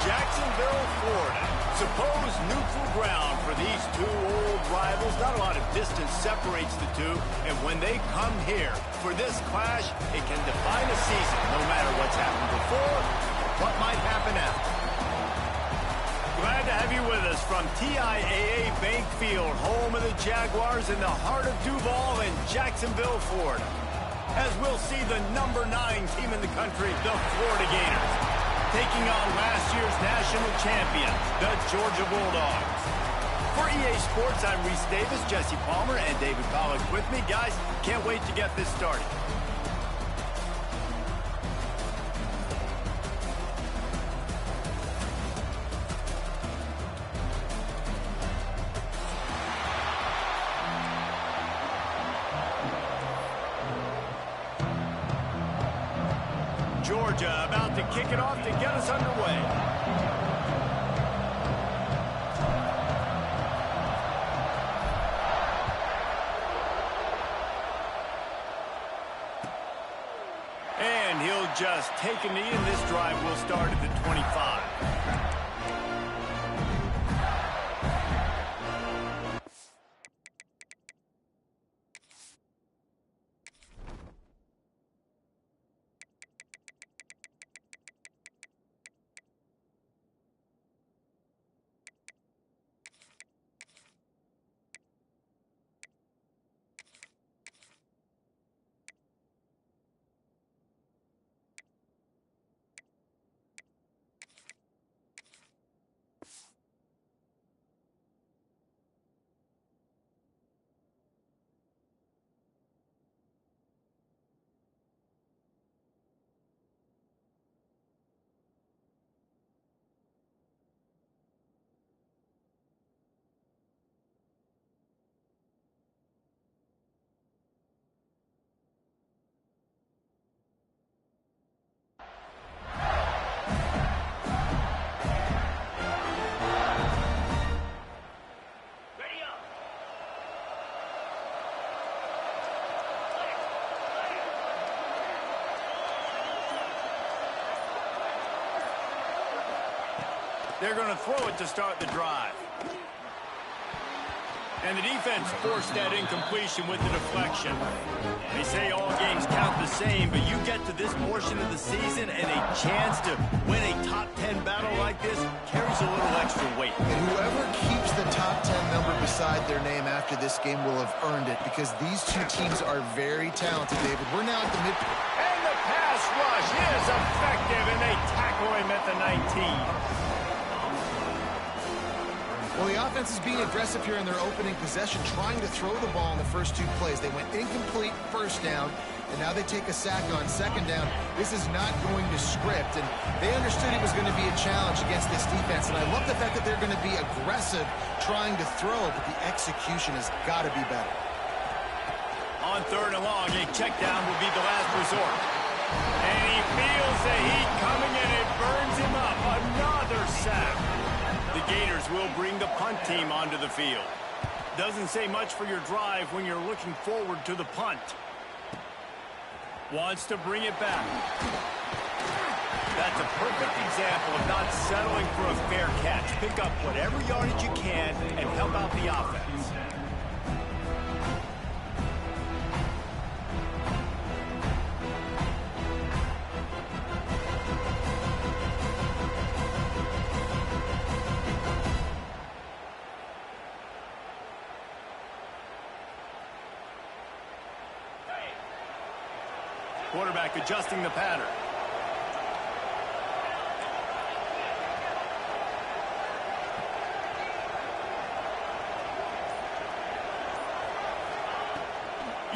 Jacksonville, Florida. Supposed neutral ground for these two old rivals. Not a lot of distance separates the two, and when they come here for this clash, it can define a season, no matter what's happened before or what might happen after. Glad to have you with us from TIAA Bank Field, home of the Jaguars in the heart of Duval in Jacksonville, Florida. As we'll see the #9 team in the country, the Florida Gators, taking on last year's national champions, the Georgia Bulldogs. For EA Sports, I'm Reese Davis, Jesse Palmer, and David Pollack with me. Guys, can't wait to get this started. Georgia about to kick it off to get us underway. And he'll just take a knee, and this drive will start at the 25. They're going to throw it to start the drive. And the defense forced that incompletion with the deflection. They say all games count the same, but you get to this portion of the season and a chance to win a top 10 battle like this carries a little extra weight. And whoever keeps the top 10 number beside their name after this game will have earned it, because these two teams are very talented, David. We're now at the midpoint. And the pass rush is effective, and they tackle him at the 19. Well, the offense is being aggressive here in their opening possession, trying to throw the ball in the first two plays. They went incomplete first down, and now they take a sack on second down. This is not going to script, and they understood it was going to be a challenge against this defense. And I love the fact that they're going to be aggressive trying to throw, but the execution has got to be better. On third and long, a check down will be the last resort. And he feels the heat coming, and it burns him up. Another sack. The Gators will bring the punt team onto the field. Doesn't say much for your drive when you're looking forward to the punt. Wants to bring it back. That's a perfect example of not settling for a fair catch. Pick up whatever yardage you can and help out the offense. Quarterback adjusting the pattern.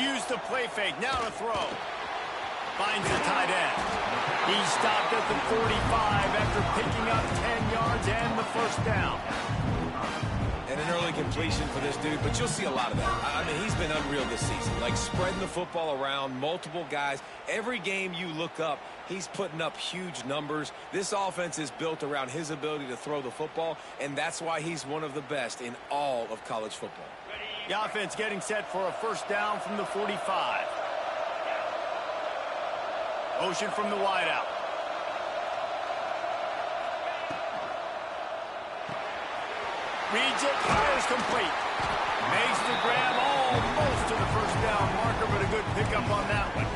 Use the play fake. Now to throw. Finds the tight end. He stopped at the 45 after picking up 10 yards and the first down. And an early completion for this dude, but you'll see a lot of that. I mean, he's been unreal this season, like spreading the football around, multiple guys. Every game you look up, he's putting up huge numbers. This offense is built around his ability to throw the football, and that's why he's one of the best in all of college football. The offense getting set for a first down from the 45. Motion from the wideout. Reads it, fires complete. Makes the grab almost to the first down marker, but a good pickup on that one.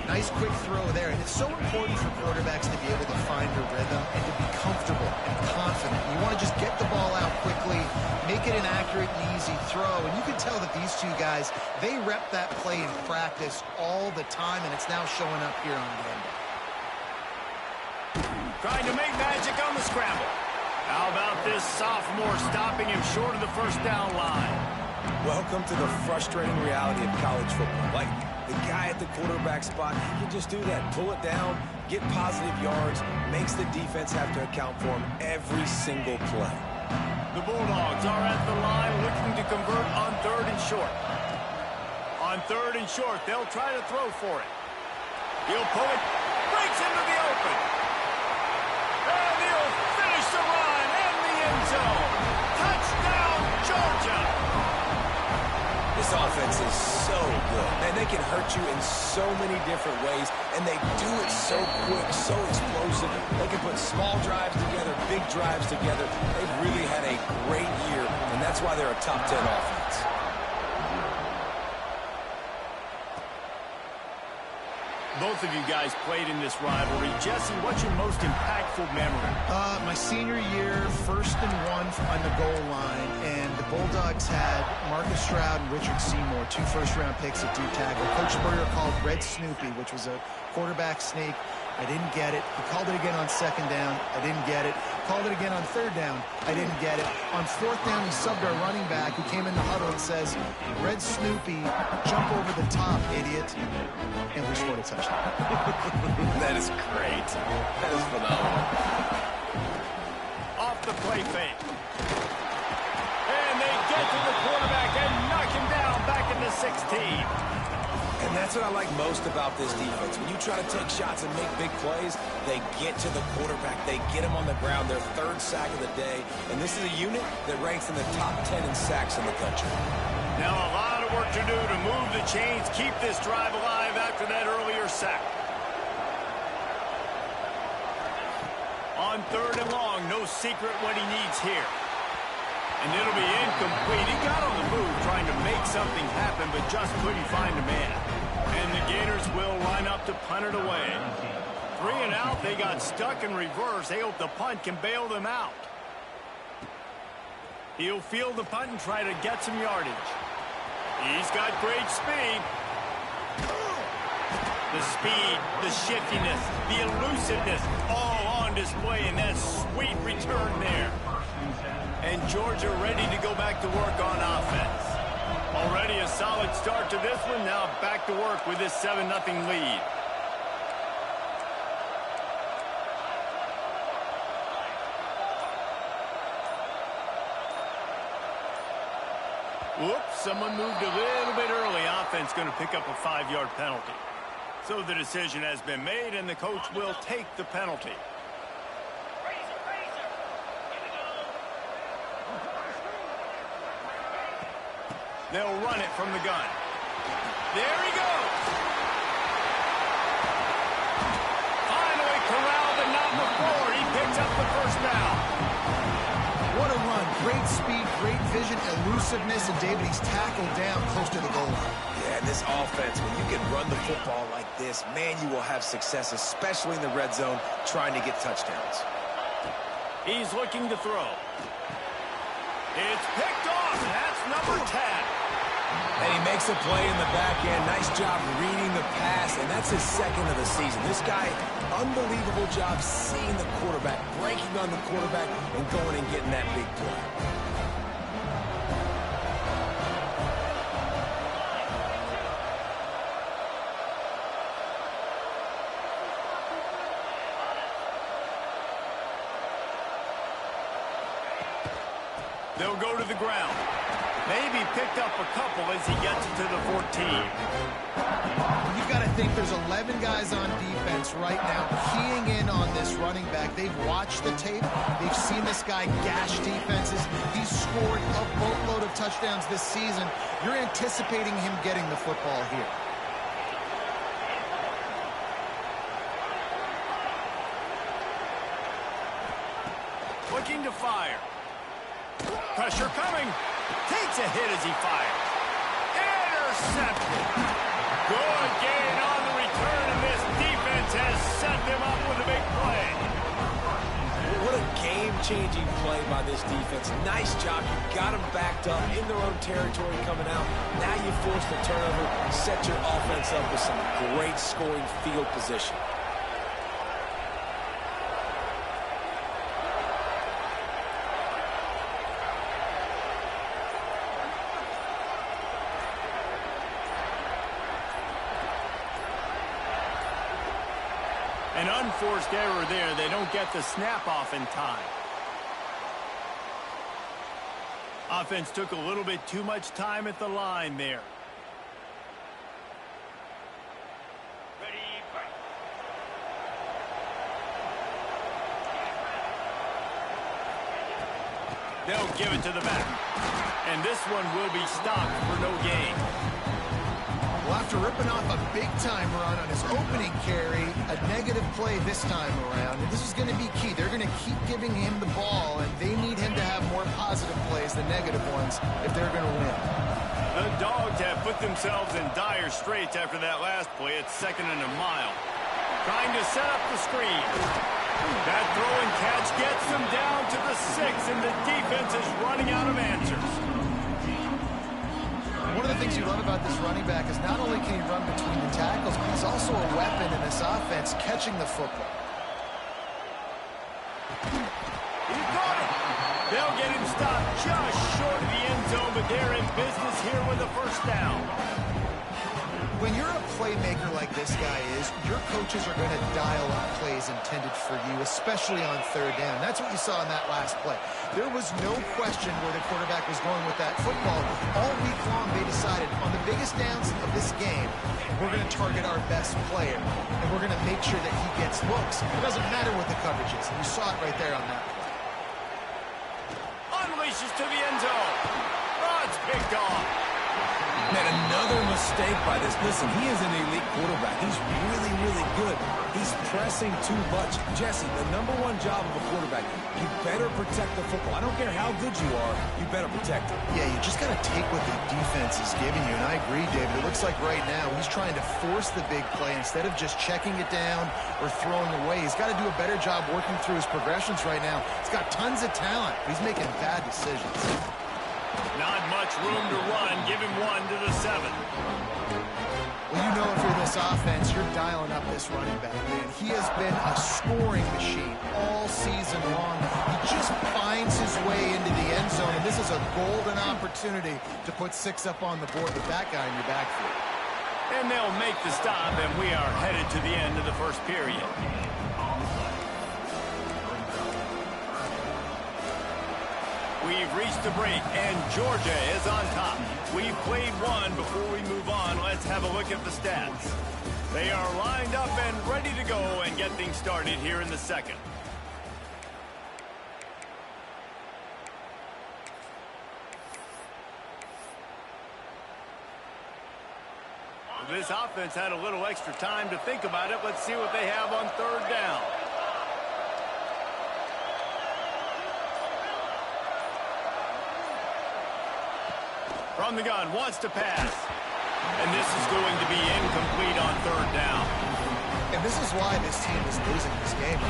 Nice quick throw there, and it's so important for quarterbacks to be able to find a rhythm and to be comfortable and confident. You want to just get the ball out quickly, make it an accurate and easy throw, and you can tell that these two guys, they rep that play in practice all the time, and it's now showing up here on game day. Trying to make magic on the scramble. How about this sophomore stopping him short of the first down line? Welcome to the frustrating reality of college football. Like, the guy at the quarterback spot, he can just do that. Pull it down, get positive yards, makes the defense have to account for him every single play. The Bulldogs are at the line looking to convert on 3rd and short. On 3rd and short, they'll try to throw for it. He'll pull it, breaks into the open. And he'll finish the run in the end zone. Touchdown, Georgia! This offense is so good. Man, they can hurt you in so many different ways, and they do it so quick, so explosive. They can put small drives together, big drives together. They've really had a great year, and that's why they're a top 10 offense. Both of you guys played in this rivalry. Jesse, what's your most impactful memory? My senior year, 1st and 1 on the goal line, and the Bulldogs had Marcus Stroud and Richard Seymour, 2 first-round picks at D tackle. Coach Spurrier called Red Snoopy, which was a quarterback sneak. I didn't get it. He called it again on 2nd down. I didn't get it. Called it again on 3rd down. I didn't get it. On 4th down, he subbed our running back, who came in the huddle and says, Red Snoopy, jump over the top, idiot. And we scored a touchdown. That is great. That is phenomenal. Off the play fake. And they get to the quarterback and knock him down back in the 16. And that's what I like most about this defense. When you try to take shots and make big plays, they get to the quarterback. They get him on the ground, their 3rd sack of the day. And this is a unit that ranks in the top 10 in sacks in the country. Now a lot of work to do to move the chains, keep this drive alive after that earlier sack. On 3rd and long, no secret what he needs here. And it'll be incomplete. He got on the move trying to make something happen, but just couldn't find a man. And the Gators will line up to punt it away. 3 and out, they got stuck in reverse. They hope the punt can bail them out. He'll field the punt and try to get some yardage. He's got great speed. The speed, the shiftiness, the elusiveness, all on display in that sweet return there. And Georgia ready to go back to work on offense. Already a solid start to this one. Now back to work with this 7-0 lead. Whoops, someone moved a little bit early. Offense going to pick up a 5-yard penalty. So the decision has been made, and the coach will take the penalty. They'll run it from the gun. There he goes. Finally corralled, but not before. He picks up the first down. What a run. Great speed, great vision, elusiveness, and David, he's tackled down close to the goal line. Yeah, and this offense, when you can run the football like this, man, you will have success, especially in the red zone, trying to get touchdowns. He's looking to throw. It's picked off. That's number 10. And he makes a play in the back end. Nice job reading the pass, and that's his 2nd of the season. This guy, unbelievable job seeing the quarterback, breaking on the quarterback, and going and getting that big play. They'll go to the ground. Maybe picked up a couple as he gets to the 14. You've got to think there's 11 guys on defense right now keying in on this running back. They've watched the tape. They've seen this guy gash defenses. He's scored a boatload of touchdowns this season. You're anticipating him getting the football here. Looking to fire. Pressure coming. Takes a hit as he fires. Intercepted. Good gain on the return, and this defense has set them up with a big play. What a game-changing play by this defense. Nice job. You got them backed up in their own territory coming out. Now you force the turnover, set your offense up with some great scoring field position. An unforced error there. They don't get the snap off in time. Offense took a little bit too much time at the line there. They'll give it to the back. And this one will be stopped for no gain. Well, after ripping off a big-time run on his opening carry, a negative play this time around. And this is going to be key. They're going to keep giving him the ball, and they need him to have more positive plays than negative ones if they're going to win. The Dogs have put themselves in dire straits after that last play. It's 2nd and a mile. Trying to set up the screen. That throw and catch gets them down to the 6, and the defense is running out of answers. One of the things you love about this running back is not only can he run between the tackles, but he's also a weapon in this offense, catching the football. He got it. They'll get him stopped just short of the end zone, but they're in business here with a first down. When you're a playmaker like this guy is, your coaches are going to dial up plays intended for you, especially on 3rd down. That's what you saw in that last play. There was no question where the quarterback was going with that football. All week long, they decided on the biggest downs of this game, we're going to target our best player, and we're going to make sure that he gets looks. It doesn't matter what the coverage is. You saw it right there on that play. Unleashes to the end zone. Oh, it's picked off. Man, another mistake by this. Listen, he is an elite quarterback. He's really, really good. He's pressing too much. Jesse, the #1 job of a quarterback, you better protect the football. I don't care how good you are, you better protect it. Yeah, you just got to take what the defense is giving you, and I agree, David. It looks like right now he's trying to force the big play instead of just checking it down or throwing away. He's got to do a better job working through his progressions right now. He's got tons of talent. He's making bad decisions. Not much room to run. Give him 1 to the 7. Well, you know if you're this offense, you're dialing up this running back, man. He has been a scoring machine all season long. He just finds his way into the end zone, and this is a golden opportunity to put 6 up on the board with that guy in your backfield. And they'll make the stop, and we are headed to the end of the first period. We've reached the break, and Georgia is on top. We've played one. Before we move on, let's have a look at the stats. They are lined up and ready to go and get things started here in the second. This offense had a little extra time to think about it. Let's see what they have on 3rd down. From the gun, wants to pass. And this is going to be incomplete on 3rd down. And this is why this team is losing this game.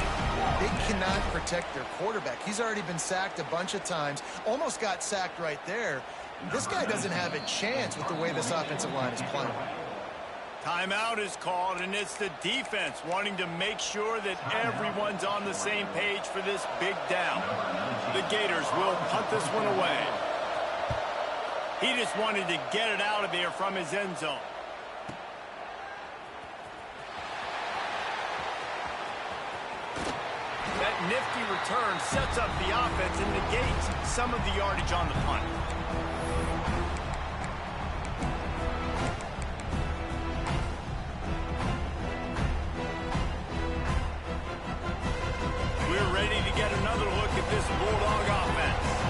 They cannot protect their quarterback. He's already been sacked a bunch of times. Almost got sacked right there. This guy doesn't have a chance with the way this offensive line is playing. Timeout is called, and it's the defense wanting to make sure that everyone's on the same page for this big down. The Gators will punt this one away. He just wanted to get it out of there from his end zone. That nifty return sets up the offense and negates some of the yardage on the punt. We're ready to get another look at this Bulldog offense.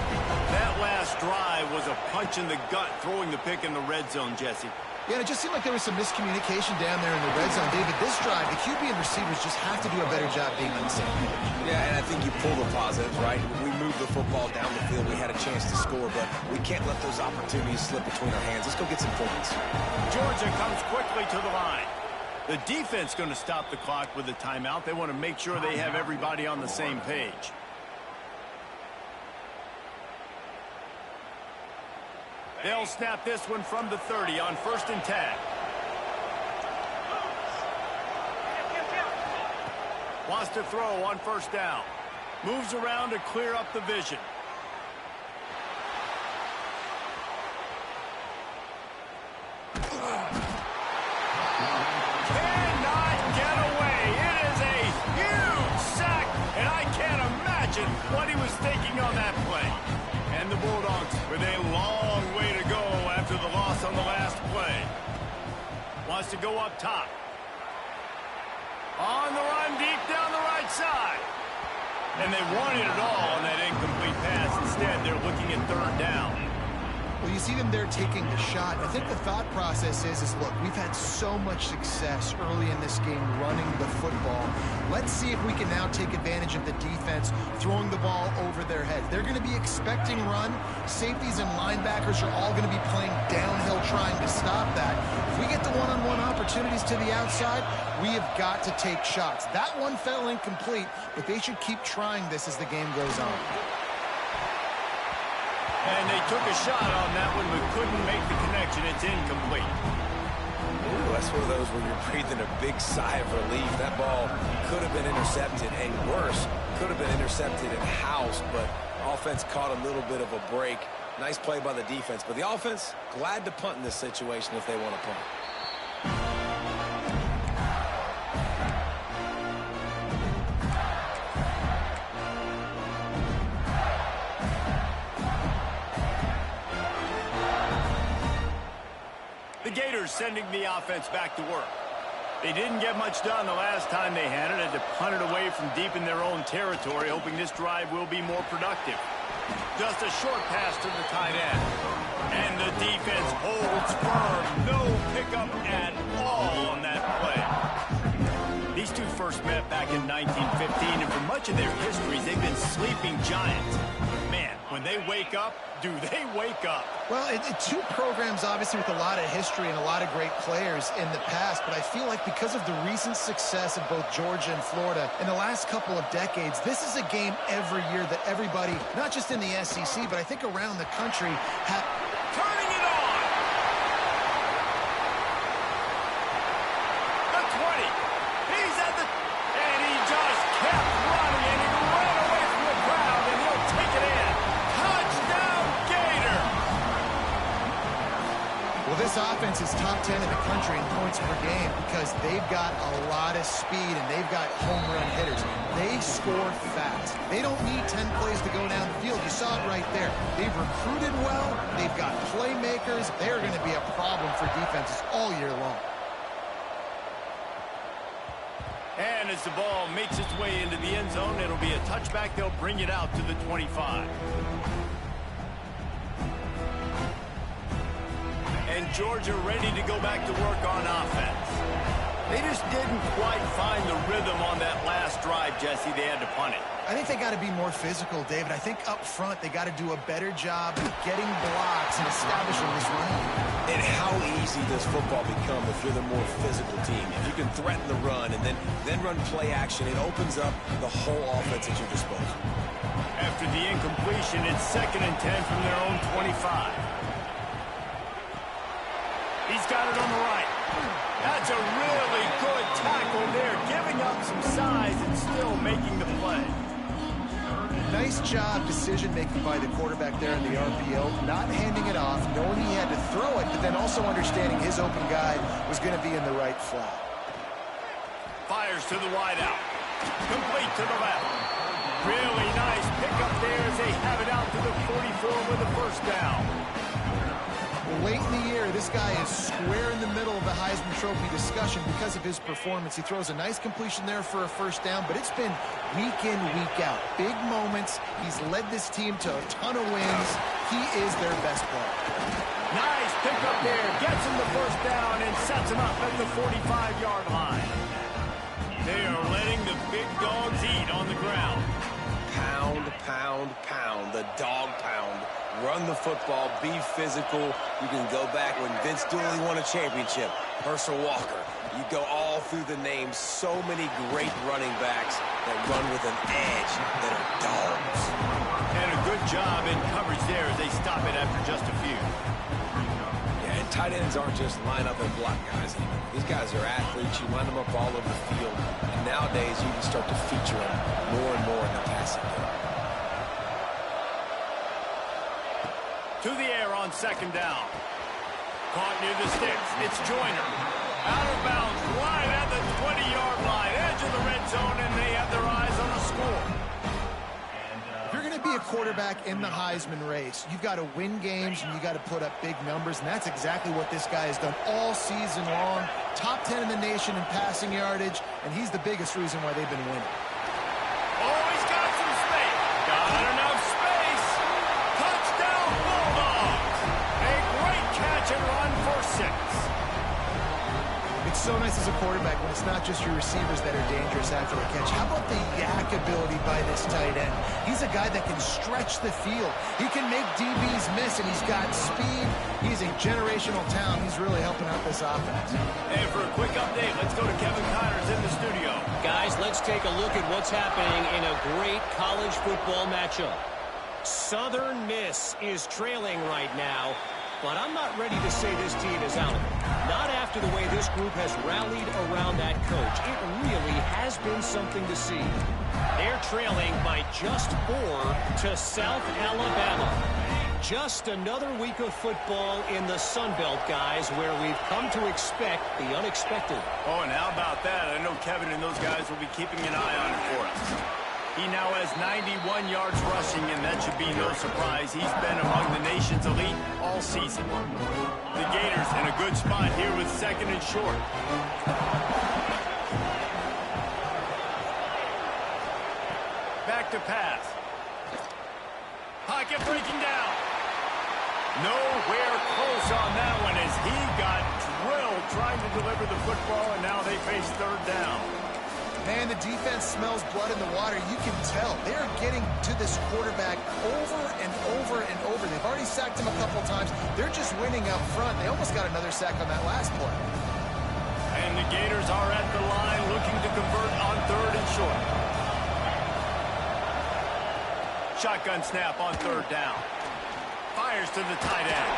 That last drive was a punch in the gut, throwing the pick in the red zone, Jesse. Yeah, and it just seemed like there was some miscommunication down there in the red zone. David, this drive, the QB and receivers just have to do a better job being on the same page. Yeah, and I think you pull the positives, right? We moved the football down the field. We had a chance to score, but we can't let those opportunities slip between our hands. Let's go get some points. Georgia comes quickly to the line. The defense going to stop the clock with a timeout. They want to make sure they have everybody on the same page. They'll snap this one from the 30 on 1st and 10. Wants to throw on 1st down. Moves around to clear up the vision. Cannot get away. It is a huge sack, and I can't imagine what he was thinking on that play. And the Bulldogs with a long way to go after the loss on the last play. Wants to go up top. On the run deep down the right side. And they wanted it all on that incomplete pass. Instead, they're looking at 3rd down. Well, you see them there taking the shot. I think the thought process is look, we've had so much success early in this game running the football. Let's see if we can now take advantage of the defense throwing the ball over their heads. They're going to be expecting run. Safeties and linebackers are all going to be playing downhill trying to stop that. If we get the one-on-one opportunities to the outside, we have got to take shots. That one fell incomplete, but they should keep trying this as the game goes on. And they took a shot on that one, but couldn't make the connection. It's incomplete. Ooh, that's one of those where you're breathing a big sigh of relief. That ball could have been intercepted, and worse, could have been intercepted and housed, but offense caught a little bit of a break. Nice play by the defense, but the offense glad to punt in this situation if they want to punt. The Gators sending the offense back to work. They didn't get much done the last time they had it. Had to punt it away from deep in their own territory, hoping this drive will be more productive. Just a short pass to the tight end. And the defense holds firm. No pickup at all on that play. These two first met back in 1915, and for much of their histories, they've been sleeping giants. Man, when they wake up, do they wake up? Well, two programs obviously with a lot of history and a lot of great players in the past, but I feel like because of the recent success of both Georgia and Florida in the last couple of decades, this is a game every year that everybody, not just in the SEC, but I think around the country, turning it on! The 20. He's at the... And he just kept running, and he ran away from the crowd, and he'll take it in. Touchdown, Gator! Well, this offense is top 10 in the country in points per game because they've got a lot of speed and they've got home run hitters. They score fast. They don't need 10 plays to go down the field. You saw it right there. They've recruited well. They've got playmakers. They're going to be a problem for defenses all year long. And as the ball makes its way into the end zone, it'll be a touchback. They'll bring it out to the 25. And Georgia ready to go back to work on offense. They just didn't quite find the rhythm on that last drive, Jesse. They had to punt it. I think they got to be more physical, David. I think up front they got to do a better job getting blocks and establishing this running. And how easy does football become if you're the more physical team? If you can threaten the run and then run play action, it opens up the whole offense at your disposal. After the incompletion, it's 2nd and 10 from their own 25. He's got it on the right. That's a really good tackle there, giving up some size and still making the play. Nice job decision-making by the quarterback there in the RPO, not handing it off, knowing he had to throw it, but then also understanding his open guy was going to be in the right flat. Fires to the wideout. Complete to the left. Really nice pickup there as they have it out to the 44 with the 1st down. Late in the year, this guy is square in the middle of the Heisman Trophy discussion because of his performance. He throws a nice completion there for a 1st down, but it's been week in, week out. Big moments. He's led this team to a ton of wins. He is their best player. Nice pickup there, gets him the first down and sets him up at the 45-yard line. They are letting the big dogs eat on the ground. Pound, pound, pound, the dog pound. Run the football, be physical. You can go back when Vince Dooley won a championship, Herschel Walker. You go all through the names. So many great running backs that run with an edge that are dogs. And a good job in coverage there as they stop it after just a few. Yeah, and tight ends aren't just line up and block guys. These guys are athletes. You line them up all over the field. And nowadays, you can start to feature them more and more in the passing game. To the air on second down. Caught near the sticks. It's Joyner. Out of bounds, right at the 20-yard line. Edge of the red zone, and they have their eyes on the score. If you're going to be a quarterback in the Heisman race, you've got to win games and you've got to put up big numbers, and that's exactly what this guy has done all season long. Top 10 in the nation in passing yardage, and he's the biggest reason why they've been winning. Oh, he's got some space. Got enough space. Touchdown, Bulldogs. A great catch and run for 6. It's so nice as a quarterback when it's not just your receivers that are dangerous after the catch. How about the yak ability by this tight end? He's a guy that can stretch the field. He can make DBs miss, and he's got speed. He's a generational talent. He's really helping out this offense. And for a quick update, let's go to Kevin Connors in the studio. Guys, let's take a look at what's happening in a great college football matchup. Southern Miss is trailing right now, but I'm not ready to say this team is out. Not after the way this group has rallied around that coach. It really has been something to see. They're trailing by just 4 to South Alabama. Just another week of football in the Sun Belt, guys, where we've come to expect the unexpected. Oh, and how about that? I know Kevin and those guys will be keeping an eye on it for us. He now has 91 yards rushing, and that should be no surprise. He's been among the nation's elite all season. The Gators in a good spot here with second and short. Back to pass. Pocket breaking down. Nowhere close on that one as he got drilled trying to deliver the football, and now they face third down. Man, the defense smells blood in the water. You can tell. They're getting to this quarterback over and over and over. They've already sacked him a couple times. They're just winning up front. They almost got another sack on that last play. And the Gators are at the line looking to convert on third and short. Shotgun snap on third down. Fires to the tight end.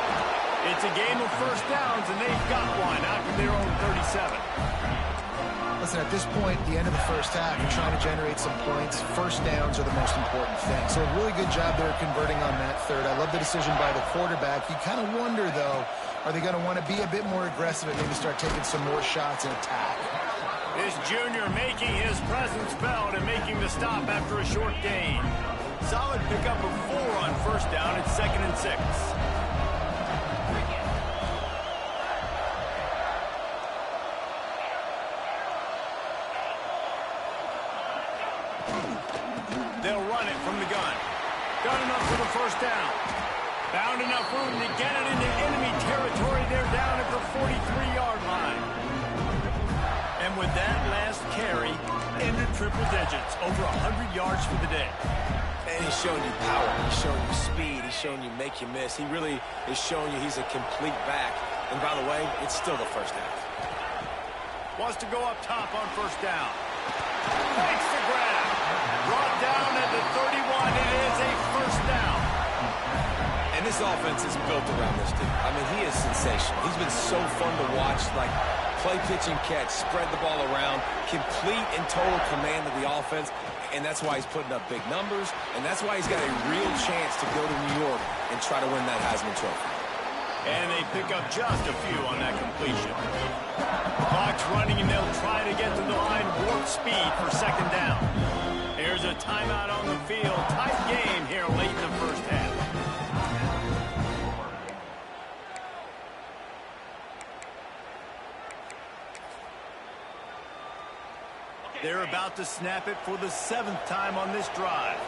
It's a game of first downs, and they've got one out of their own 37. Listen, at this point, the end of the first half, you're trying to generate some points. First downs are the most important thing. So a really good job there converting on that third. I love the decision by the quarterback. You kind of wonder, though, are they going to want to be a bit more aggressive and maybe start taking some more shots and attack? This junior making his presence felt and making the stop after a short gain. Solid pickup of 4 on first down. It's second and 6. They'll run it from the gun. Done enough for the first down. Found enough room to get it into enemy territory. They're down at the 43-yard line. And with that last carry, into triple digits, over 100 yards for the day. And he's showing you power. He's showing you speed. He's showing you make you miss. He really is showing you he's a complete back. And by the way, it's still the first half. Wants to go up top on first down. Makes the grab. Brought down at the 31. It is a first down. And this offense is built around this dude. I mean, he is sensational. He's been so fun to watch. Like, play, pitch, and catch, spread the ball around, complete and total command of the offense. And that's why he's putting up big numbers. And that's why he's got a real chance to go to New York and try to win that Heisman Trophy. And they pick up just a few on that completion. Clock's running, and they'll try to get to the line. Warp speed for second down. There's a timeout on the field. Tight game here late in the first half. They're about to snap it for the 7th time on this drive.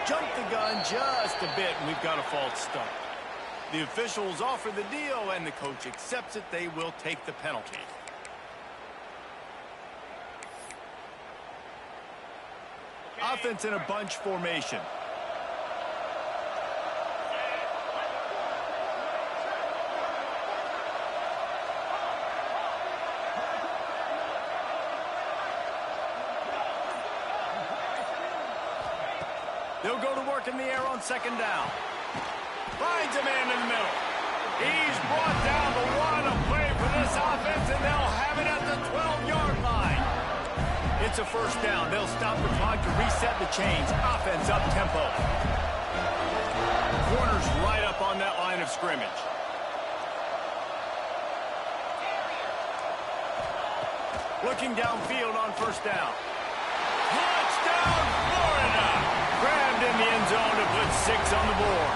Jumped the gun just a bit, and we've got a false start. The officials offer the deal, and the coach accepts it. They will take the penalty. Offense in a bunch formation. They'll go to work in the air on second down. Finds a man in the middle. He's brought down the one. A play for this offense, and they'll have it at the 12-yard line. It's a first down. They'll stop the clock to reset the chains. Offense up tempo. Corners right up on that line of scrimmage. Looking downfield on first down. Touchdown, Florida! Grabbed in the end zone to put 6 on the board.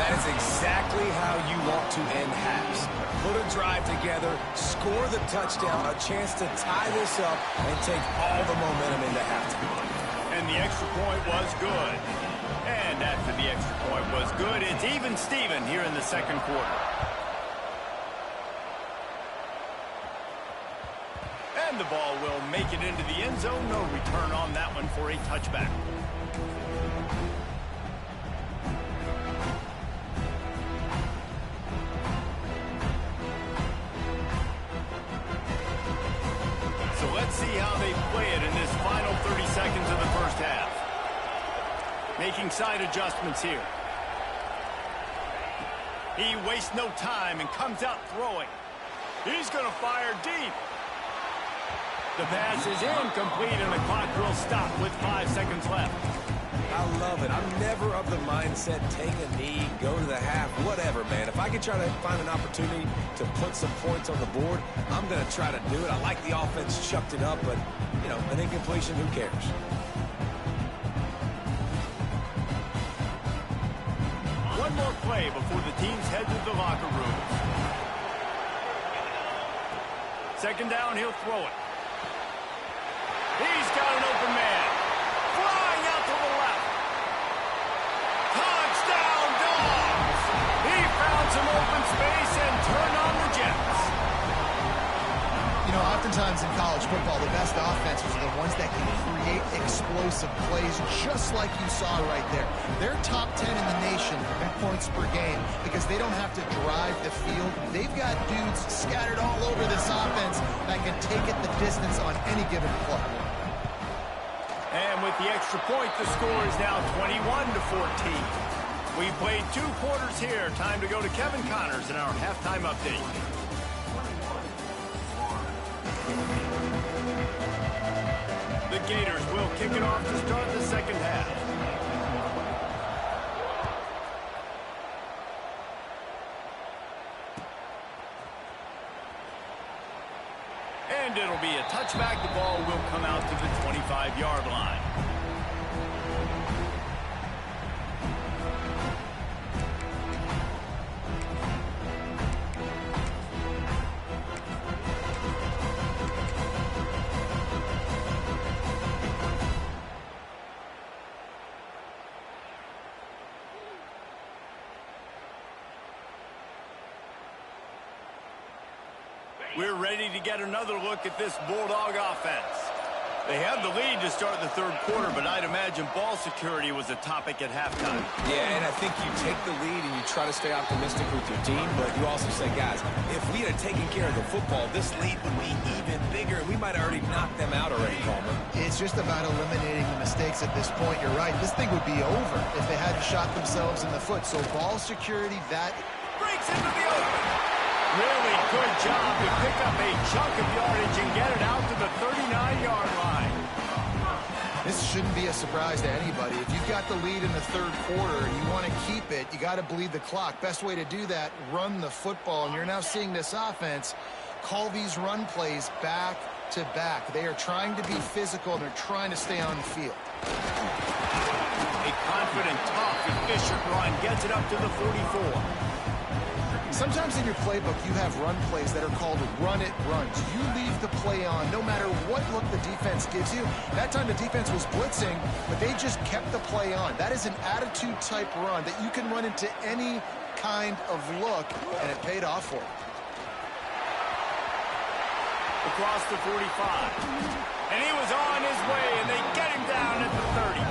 That is exactly how you want to end halves. Put a drive together, score the touchdown, a chance to tie this up, and take all the momentum into halftime. And the extra point was good. And after the extra point was good, it's even Steven here in the second quarter. And the ball will make it into the end zone. No return on that one for a touchback. So let's see how they play it in this final 30 seconds of the first half. Making side adjustments here. He wastes no time and comes out throwing. He's going to fire deep. The pass is incomplete, and the clock will stop with 5 seconds left. I love it. I'm never of the mindset, take a knee, go to the half, whatever, man. If I can try to find an opportunity to put some points on the board, I'm going to try to do it. I like the offense chucked it up, but, you know, an incompletion, who cares? One more play before the teams head to the locker rooms. Second down, he'll throw it. He's got an open man. Flying out to the left. Touchdown, Dogs! He found some open space and turned on the Jets. You know, oftentimes in college football, the best offenses are the ones that can create explosive plays, just like you saw right there. They're top 10 in the nation in points per game because they don't have to drive the field. They've got dudes scattered all over this offense that can take it the distance on any given play. And with the extra point, the score is now 21-14. We played 2 quarters here. Time to go to Kevin Connors in our halftime update. The Gators will kick it off to start the second half. And it'll be a touchback. The ball will come out to the 25-yard line. We're ready to get another look at this Bulldog offense. They had the lead to start the third quarter, but I'd imagine ball security was a topic at halftime. Yeah, and I think you take the lead and you try to stay optimistic with your team, but you also say, guys, if we had taken care of the football, this lead would be even bigger, and we might have already knocked them out already, Palmer. It's just about eliminating the mistakes at this point. You're right. This thing would be over if they hadn't shot themselves in the foot. So ball security, that Breaks into the open. Really good job to pick up a chunk of yardage and get it out to the 39-yard line. This shouldn't be a surprise to anybody. If you've got the lead in the third quarter and you want to keep it, you got to bleed the clock. Best way to do that, run the football. And you're now seeing this offense call these run plays back to back. They are trying to be physical, and they're trying to stay on the field. A confident, tough, efficient run gets it up to the 44. Sometimes in your playbook, you have run plays that are called run-it runs. You leave the play on no matter what look the defense gives you. That time the defense was blitzing, but they just kept the play on. That is an attitude-type run that you can run into any kind of look, and it paid off for him. Across the 45. And he was on his way, and they get him down at the 30.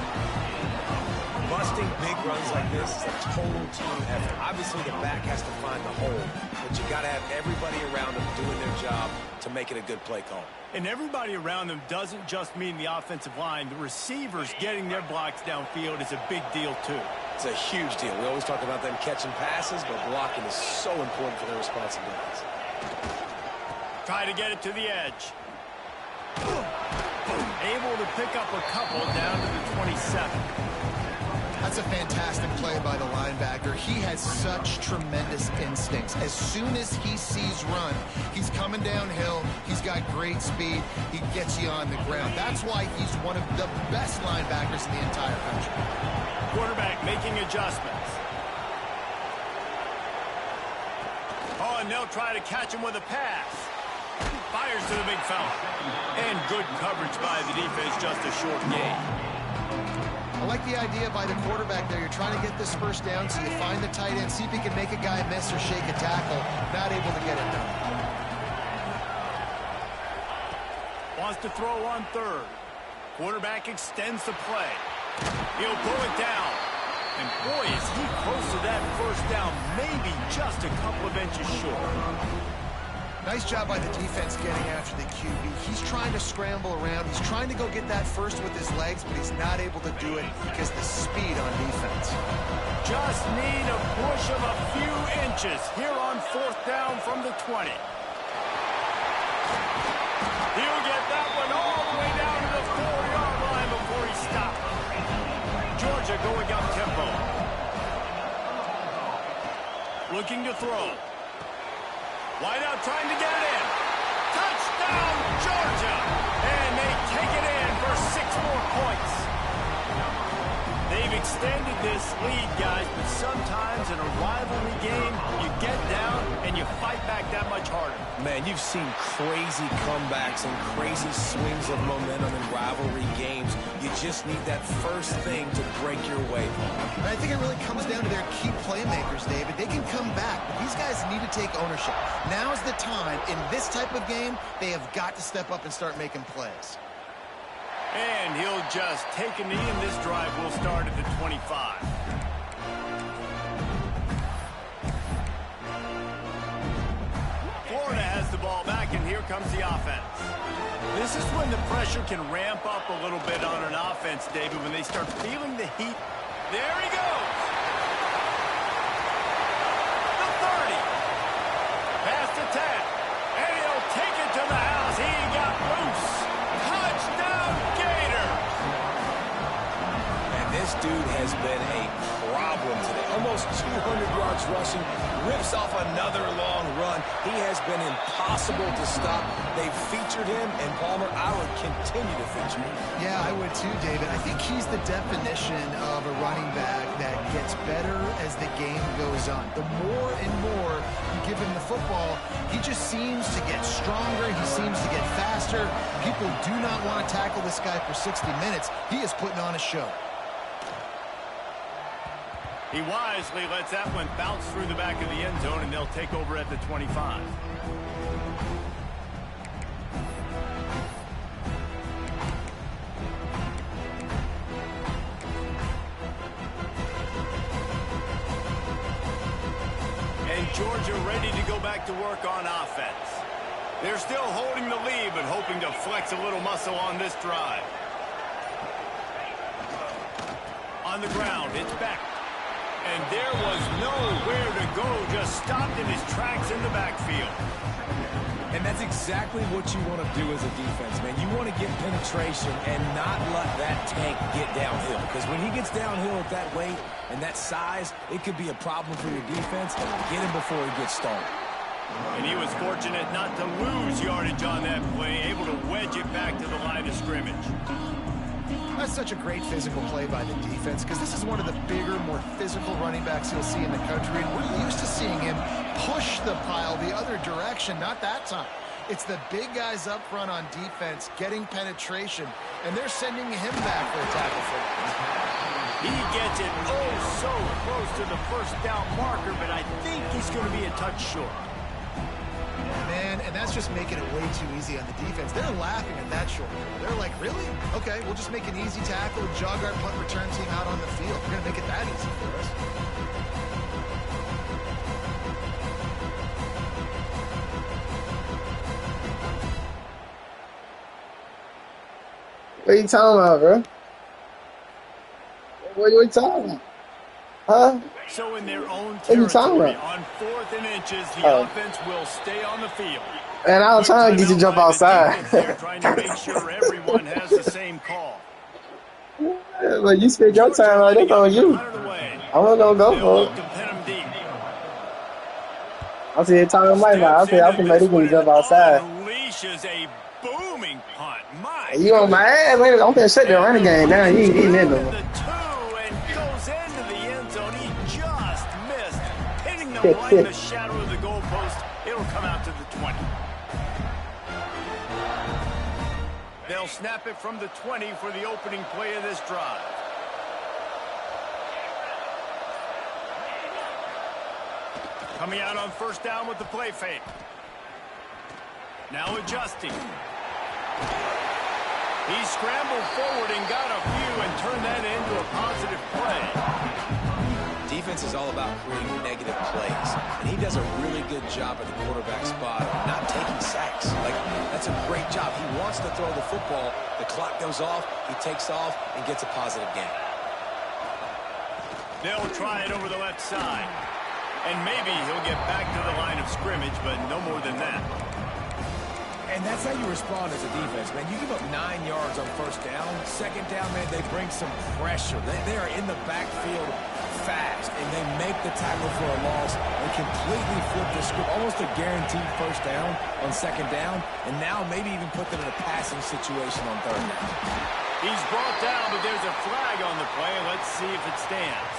Busting big runs like this is a total team effort. Obviously, the back has to find the hole, but you got to have everybody around them doing their job to make it a good play call. And everybody around them doesn't just mean the offensive line. The receivers getting their blocks downfield is a big deal, too. It's a huge deal. We always talk about them catching passes, but blocking is so important for their responsibilities. Try to get it to the edge. Able to pick up a couple down to the 27. That's a fantastic play by the linebacker. He has such tremendous instincts. As soon as he sees run, he's coming downhill. He's got great speed. He gets you on the ground. That's why he's one of the best linebackers in the entire country. Quarterback making adjustments. Oh, and they'll try to catch him with a pass. Fires to the big fella. And good coverage by the defense, just a short gain. I like the idea by the quarterback there. You're trying to get this first down, so you find the tight end, see if he can make a guy miss or shake a tackle. Not able to get it done. Wants to throw on third. Quarterback extends the play. He'll pull it down. And boy, is he close to that first down, maybe just a couple of inches short. Nice job by the defense getting after the QB. He's trying to scramble around. He's trying to go get that first with his legs, but he's not able to do it because the speed on defense. Just need a push of a few inches here on fourth down from the 20. He'll get that one all the way down to the 4-yard line before he stopped. Georgia going up tempo. Looking to throw. Wide out trying to get it in. Touchdown, Georgia! And they take it in for 6 more points. They've extended this lead, guys, but sometimes in a rivalry game, you get down and you fight back that much harder. Man, you've seen crazy comebacks and crazy swings of momentum in rivalry games. You just need that first thing to break your way. And I think it really comes down to their key playmakers, David. They can come back, but these guys need to take ownership. Now's the time. In this type of game, they have got to step up and start making plays. And he'll just take a knee, and this drive will start at the 25. Florida has the ball back, and here comes the offense. This is when the pressure can ramp up a little bit on an offense, David, when they start feeling the heat. There he goes. The 30. Past the 10. And he'll take it to the house. He got loose. Touchdown, Gators. And this dude has been a problem today. Almost 200 yards rushing. Rips off another long run. He has been impossible to stop. They've featured him, and Palmer, I would continue to feature him. Yeah, I would too, David. I think he's the definition of a running back that gets better as the game goes on. The more and more you give him the football, he just seems to get stronger. He seems to get faster. People do not want to tackle this guy for 60 minutes. He is putting on a show. He wisely lets that one bounce through the back of the end zone, and they'll take over at the 25. And Georgia ready to go back to work on offense. They're still holding the lead, but hoping to flex a little muscle on this drive. On the ground, it's back. And there was nowhere to go, just stopped in his tracks in the backfield. And that's exactly what you want to do as a defense, man. You want to get penetration and not let that tank get downhill. Because when he gets downhill at that weight and that size, it could be a problem for your defense. Get him before he gets started. And he was fortunate not to lose yardage on that play, able to wedge it back to the line of scrimmage. That's such a great physical play by the defense because this is one of the bigger, more physical running backs you'll see in the country. And we're used to seeing him push the pile the other direction, not that time. It's the big guys up front on defense getting penetration, and they're sending him back for a tackle for him. He gets it so close to the first down marker, but I think he's going to be a touch short. Man, and that's just making it way too easy on the defense. They're laughing at that short. They're like, really? Okay, we'll just make an easy tackle and jog our punt return team out on the field. We're going to make it that easy for us. What are you talking about, bro? What are you talking about? Huh? So in their own What are you talking territory, about? on 4th and inches, the offense will stay on the field. Man, I was trying to get you to jump outside. They're trying to make sure everyone has the same call. But you spent your time right there on you. I'm not gonna go for it. I'm sitting talking right now. I can make this one jump outside. Unleashes a booming punt. My You on my ass, man. I'm finna shut the running game down. You ain't getting in no more. the 2 and goes into the end zone. He just missed, hitting them right in the shadow of the goalpost. It'll come out to the 20. They'll snap it from the 20 for the opening play of this drive. Coming out on first down with the play fake. Now adjusting. He scrambled forward and got a few and turned that into a positive play. Defense is all about creating negative plays, and he does a really good job at the quarterback spot of not taking sacks. Like, that's a great job. He wants to throw the football. The clock goes off, he takes off, and gets a positive gain. They'll try it over the left side. And maybe he'll get back to the line of scrimmage, but no more than that. And that's how you respond as a defense, man. You give up 9 yards on first down. Second down, man, they bring some pressure. They are in the backfield fast, and they make the tackle for a loss and completely flip the script. Almost a guaranteed first down on second down, and now maybe even put them in a passing situation on third down. He's brought down, but there's a flag on the play. Let's see if it stands.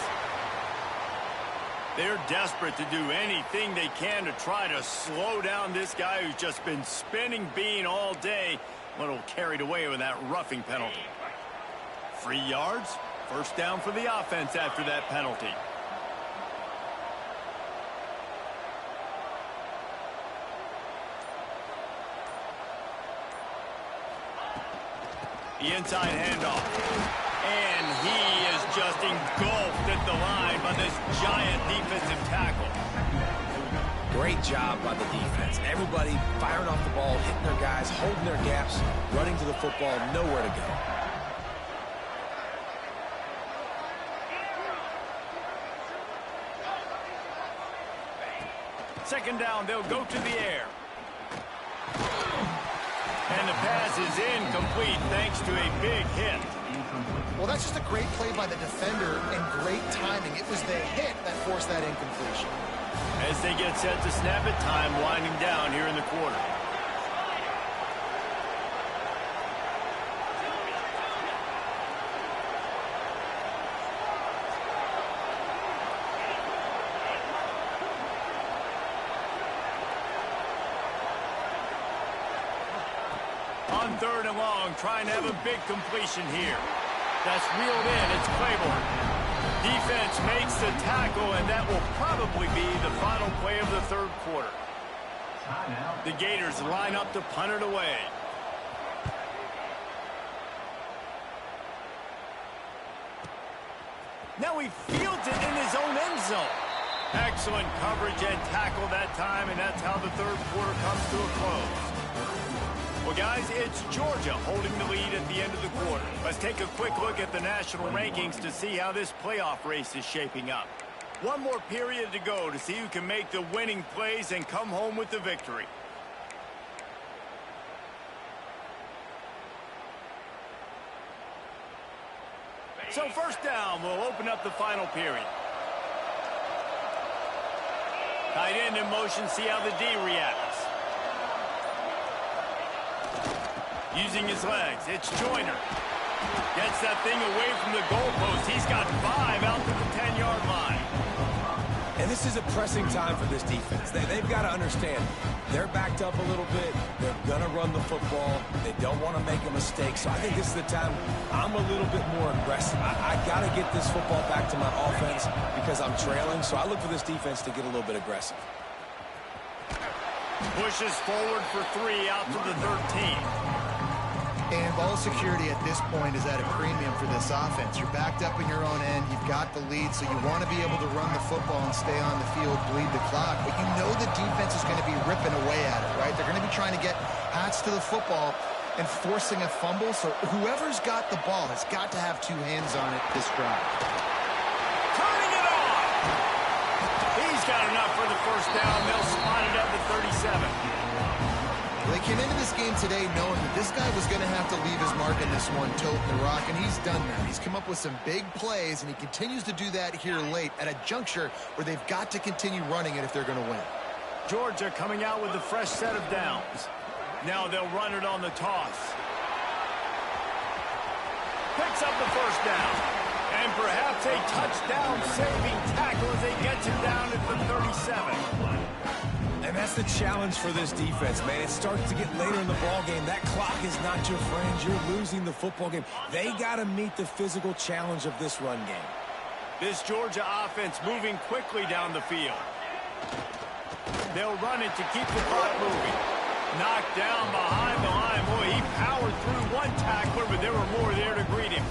They're desperate to do anything they can to try to slow down this guy who's just been spinning bean all day. A little carried away with that roughing penalty. 3 yards, first down for the offense after that penalty. The inside handoff. And he is just engulfed at the line by this giant defensive tackle. Great job by the defense. Everybody firing off the ball, hitting their guys, holding their gaps, running to the football, nowhere to go. Second down, they'll go to the air. And the pass is incomplete thanks to a big hit. Well, that's just a great play by the defender and great timing. It was the hit that forced that incompletion. As they get set to snap it, time winding down here in the quarter. On third and long, trying to have a big completion here. That's reeled in. It's Claiborne. Defense makes the tackle, and that will probably be the final play of the third quarter. The Gators line up to punt it away. Now he fields it in his own end zone. Excellent coverage and tackle that time, and that's how the third quarter comes to a close. Well, guys, it's Georgia holding the lead at the end of the quarter. Let's take a quick look at the national rankings to see how this playoff race is shaping up. One more period to go to see who can make the winning plays and come home with the victory. So first down, we'll open up the final period. Tight end in motion, see how the D reacts. Using his legs, it's Joyner. Gets that thing away from the goalpost. He's got 5 out to the 10-yard line. And this is a pressing time for this defense. They've got to understand they're backed up a little bit. They're going to run the football. They don't want to make a mistake. So I think this is the time I'm a little bit more aggressive. I got to get this football back to my offense because I'm trailing. So I look for this defense to get a little bit aggressive. Pushes forward for 3 out to the 13. And ball security at this point is at a premium for this offense. You're backed up in your own end. You've got the lead, so you want to be able to run the football and stay on the field, bleed the clock. But you know the defense is going to be ripping away at it, right? They're going to be trying to get hats to the football and forcing a fumble. So whoever's got the ball has got to have 2 hands on it this drive. Turning it on! He's got enough for the first down. They'll spot it at the 37. They came into this game today knowing that this guy was going to have to leave his mark in this one, toting the rock, and he's done that. He's come up with some big plays, and he continues to do that here late at a juncture where they've got to continue running it if they're going to win. Georgia coming out with a fresh set of downs. Now they'll run it on the toss. Picks up the first down. And perhaps a touchdown-saving tackle as they get him down at the 37. And that's the challenge for this defense, man. It starts to get later in the ball game. That clock is not your friend. You're losing the football game. They got to meet the physical challenge of this run game. This Georgia offense moving quickly down the field. They'll run it to keep the clock moving. Knocked down behind the line. Boy, he powered through one tackler, but there were more there to greet him.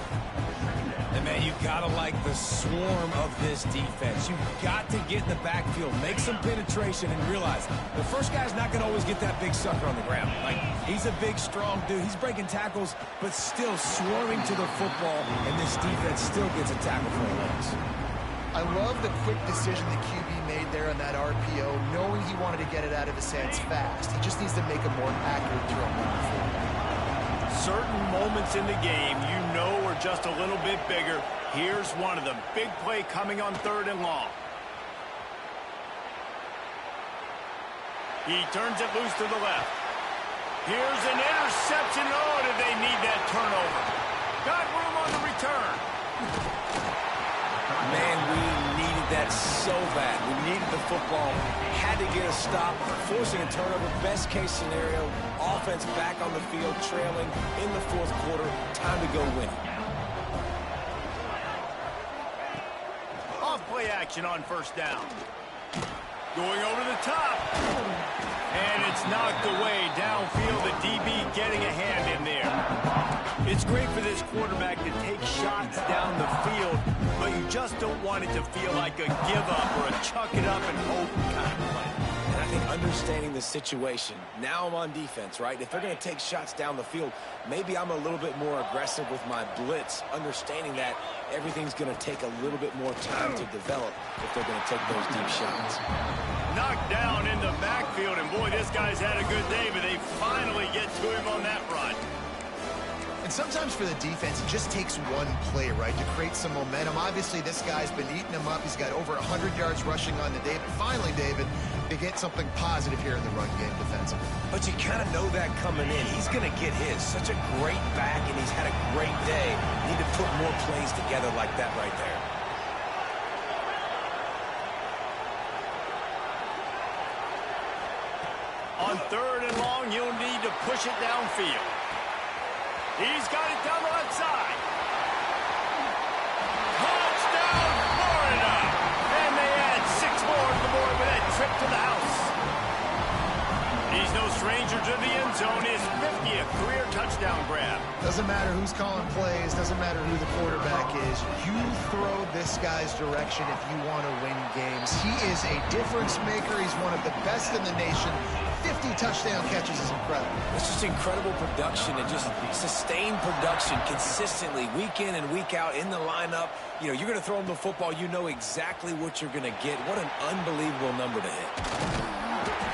And, man, you've got to like the swarm of this defense. You've got to get in the backfield, make some penetration, and realize the first guy's not going to always get that big sucker on the ground. Like, he's a big, strong dude. He's breaking tackles, but still swarming to the football, and this defense still gets a tackle for a loss. I love the quick decision the QB made there on that RPO, knowing he wanted to get it out of his hands fast. He just needs to make a more accurate throw moving forward. Certain moments in the game you know are just a little bit bigger. Here's one of them. Big play coming on 3rd and long. He turns it loose to the left. Here's an interception. Oh, did they need that turnover? Got room on the return. Man, we needed that so bad. We needed the football. Had to get a stop, forcing a turnover. Best case scenario, offense back on the field, trailing in the 4th quarter. Time to go win. Off play action on 1st down. Going over the top. And it's knocked away downfield. The DB getting a hand in there. It's great for this quarterback to take shots down the field, but you just don't want it to feel like a give-up or a chuck it up and hope kind of play. And I think understanding the situation, now I'm on defense, right? If they're going to take shots down the field, maybe I'm a little bit more aggressive with my blitz, understanding that everything's going to take a little bit more time to develop if they're going to take those deep shots. Knocked down in the backfield, and boy, this guy's had a good day, but they finally get to him on that run. And sometimes for the defense, it just takes one play, right, to create some momentum. Obviously, this guy's been eating him up. He's got over 100 yards rushing on the day. But finally, David, they get something positive here in the run game defensively. But you kind of know that coming in. He's going to get his. Such a great back, and he's had a great day. Need to put more plays together like that right there. On 3rd and long, you'll need to push it downfield. He's got it down the left side. Touchdown, Florida! And they add 6 more to the board with that trip to the house. He's no stranger to the end zone. His 50th career touchdown grab. Doesn't matter who's calling plays. Doesn't matter who the quarterback is. You throw this guy's direction if you want to win games. He is a difference maker. He's one of the best in the nation. 50 touchdown catches is incredible. It's just incredible production and just sustained production consistently week in and week out in the lineup. You know, you're going to throw him the football. You know exactly what you're going to get. What an unbelievable number to hit.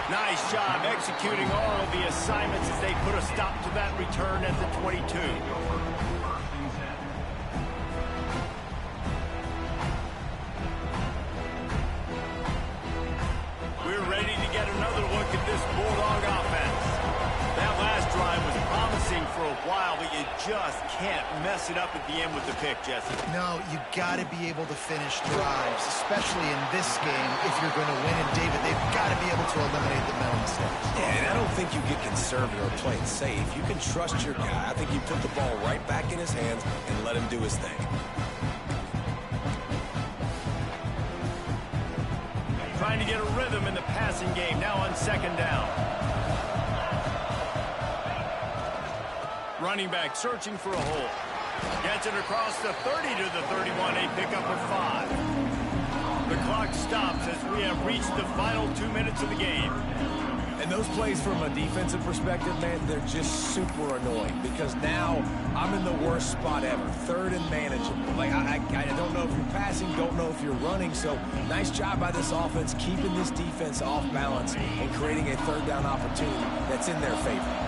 Nice job executing all of the assignments as they put a stop to that return at the 22. We're ready to get another look at this Bulldog offense. That last drive was promising for a while, but you just can't mess it up at the end with the pick, Jesse. No, you got to be able to finish drives, especially in this game if you're going to win. And, David, they've got to be able to eliminate the mental mistakes. Yeah, and I don't think you get conservative or play it safe. You can trust your guy. I think you put the ball right back in his hands and let him do his thing. Trying to get a rhythm in the passing game now on second down. Running back searching for a hole. Gets it across the 30 to the 31, a pickup of 5. The clock stops as we have reached the final 2 minutes of the game. And those plays from a defensive perspective, man, they're just super annoying because now I'm in the worst spot ever. Third and manageable. Like, I don't know if you're passing, don't know if you're running. So nice job by this offense keeping this defense off balance and creating a third down opportunity that's in their favor.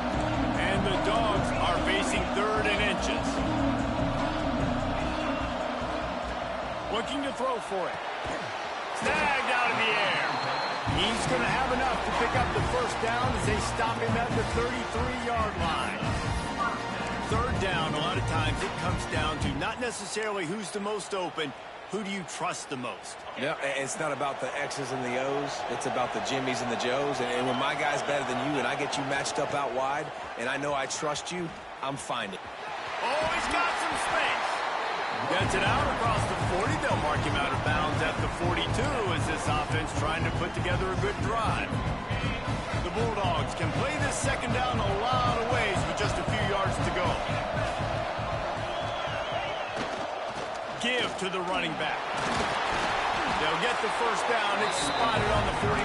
And the Dogs are facing 3rd and inches. Looking to throw for it. Snagged out of the air. He's going to have enough to pick up the first down as they stop him at the 33-yard line. Third down, a lot of times it comes down to not necessarily who's the most open, who do you trust the most? Yeah, it's not about the X's and the O's. It's about the Jimmys and the Joes. And when my guy's better than you and I get you matched up out wide and I know I trust you, I'm finding. Oh, he's got some space. Gets it out across the 40. They'll mark him out of bounds at the 42 as this offense trying to put together a good drive. The Bulldogs can play this second down a lot of ways with just a few yards to go. Give to the running back. They'll get the first down. It's spotted on the 49.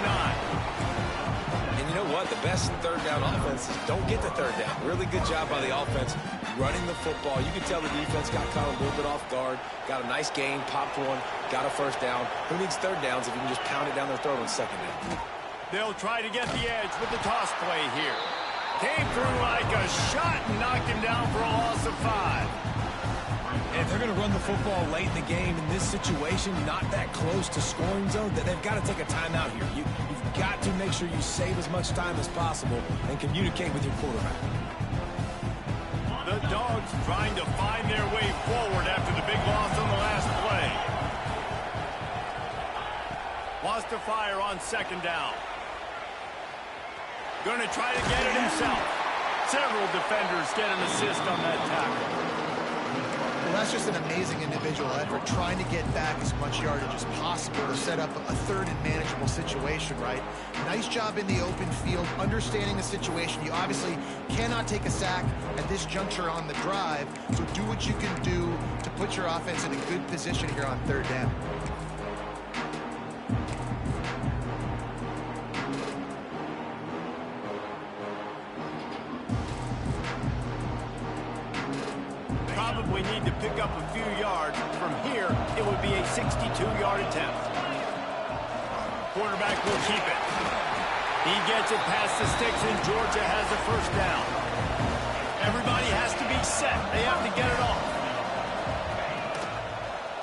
And you know what? The best third down offenses don't get the third down. Really good job by the offense running the football. You can tell the defense got caught a little bit off guard, got a nice gain, popped one, got a first down. Who needs third downs if you can just pound it down their throat on second down? They'll try to get the edge with the toss play here. Came through like a shot and knocked him down for a loss of 5. And if they're going to run the football late in the game in this situation, not that close to scoring zone, they've got to take a timeout here. You've got to make sure you save as much time as possible and communicate with your quarterback. The Dogs trying to find their way forward after the big loss on the last play. Wants to fire on second down. Going to try to get it himself. Several defenders get an assist on that tackle. Well, that's just an amazing individual effort, trying to get back as much yardage as possible to set up a third and manageable situation, right? Nice job in the open field, understanding the situation. You obviously cannot take a sack at this juncture on the drive, so do what you can do to put your offense in a good position here on third down. Probably need to pick up a few yards. From here, it would be a 62-yard attempt. Quarterback will keep it. He gets it past the sticks, and Georgia has a first down. Everybody has to be set. They have to get it off.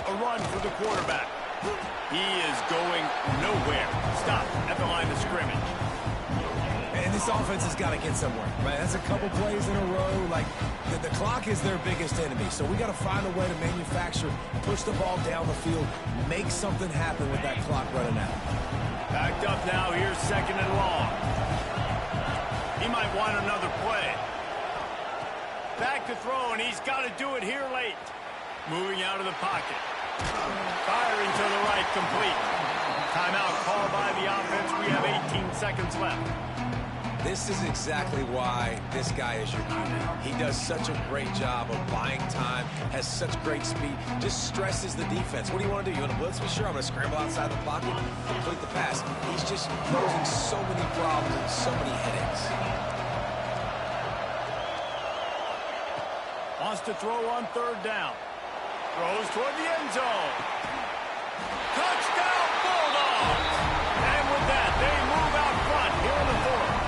A run for the quarterback. He is going nowhere. Stop at the line of scrimmage. And this offense has got to get somewhere, right? That's a couple plays in a row. Like, the clock is their biggest enemy. So we got to find a way to manufacture, push the ball down the field, make something happen with that clock running out. Backed up now. Here's second and long. He might want another play. Back to throw, and he's got to do it here late. Moving out of the pocket. Firing to the right, complete. Timeout called by the offense. We have 18 seconds left. This is exactly why this guy is your QB. He does such a great job of buying time, has such great speed, just stresses the defense. What do you want to do? You want to blitz me? Sure, I'm going to scramble outside the pocket, complete the pass. He's just posing so many problems and so many headaches. Wants to throw on third down. Throws toward the end zone. Touchdown, Bulldogs! And with that, they move out front here in the fourth.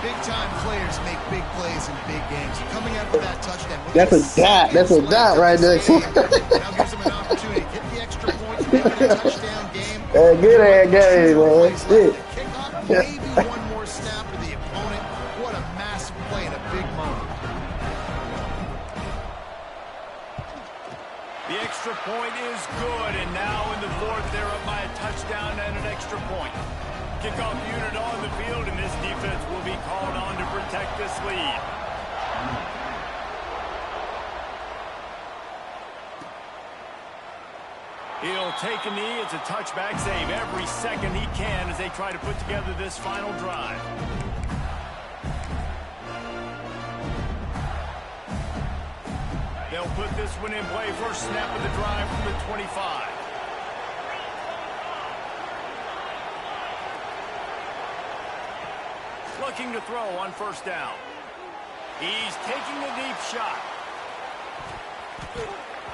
Big-time players make big plays in big games. Coming after that touchdown. That's a dot. That's a dot right there. Now gives them an opportunity to get the extra points, make it a touchdown game. Good at game, man. Kickoff, maybe one more snap for the opponent. What a massive play in a big moment. The extra point is good, and now in the fourth, they're up by a touchdown and an extra point. Kickoff unit on the field, and this defense will be called on to protect this lead. He'll take a knee. It's a touchback save every second he can as they try to put together this final drive. They'll put this one in play. First snap of the drive from the 25. Looking to throw on first down. He's taking a deep shot.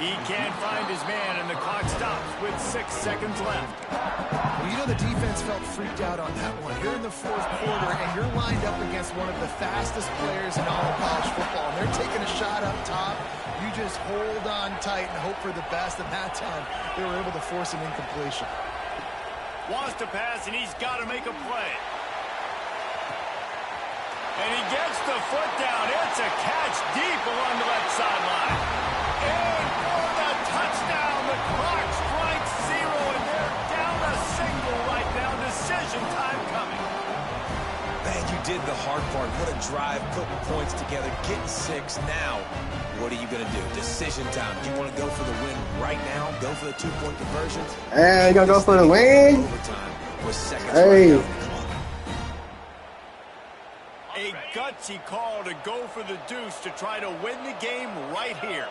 He can't find his man, and the clock stops with 6 seconds left. Well, you know the defense felt freaked out on that one. You're in the fourth quarter, and you're lined up against one of the fastest players in all of college football. And they're taking a shot up top. You just hold on tight and hope for the best. And that time, they were able to force an incompletion. Wants to pass, and he's got to make a play. And he gets the foot down. It's a catch deep along the left sideline. And for the touchdown, the clock strikes 0, and they're down a single right now. Decision time coming. Man, you did the hard part. What a drive, putting points together, getting 6. Now, what are you going to do? Decision time. Do you want to go for the win right now? Go for the 2-point conversion? Hey, you going to go for the win? Overtime with seconds Hey. right now on the clock. A gutsy call to go for the deuce to try to win the game right here.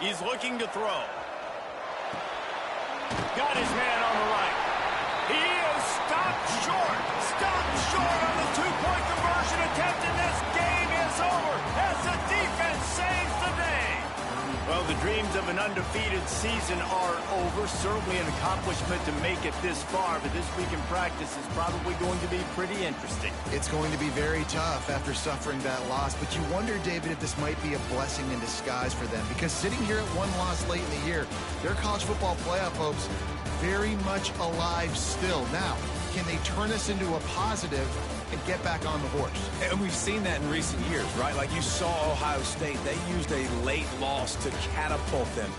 He's looking to throw. Got his man on the right. He is stopped short. Stopped short on the 2-point conversion attempt, and this game is over as the defense saves the day. Well, the dreams of an undefeated season are over. Certainly an accomplishment to make it this far, but this week in practice is probably going to be pretty interesting. It's going to be very tough after suffering that loss, but you wonder, David, if this might be a blessing in disguise for them, because sitting here at one loss late in the year, their college football playoff hopes very much alive still. Now, can they turn this into a positive and get back on the horse? And we've seen that in recent years, right? Like you saw Ohio State, they used a late loss to catapult them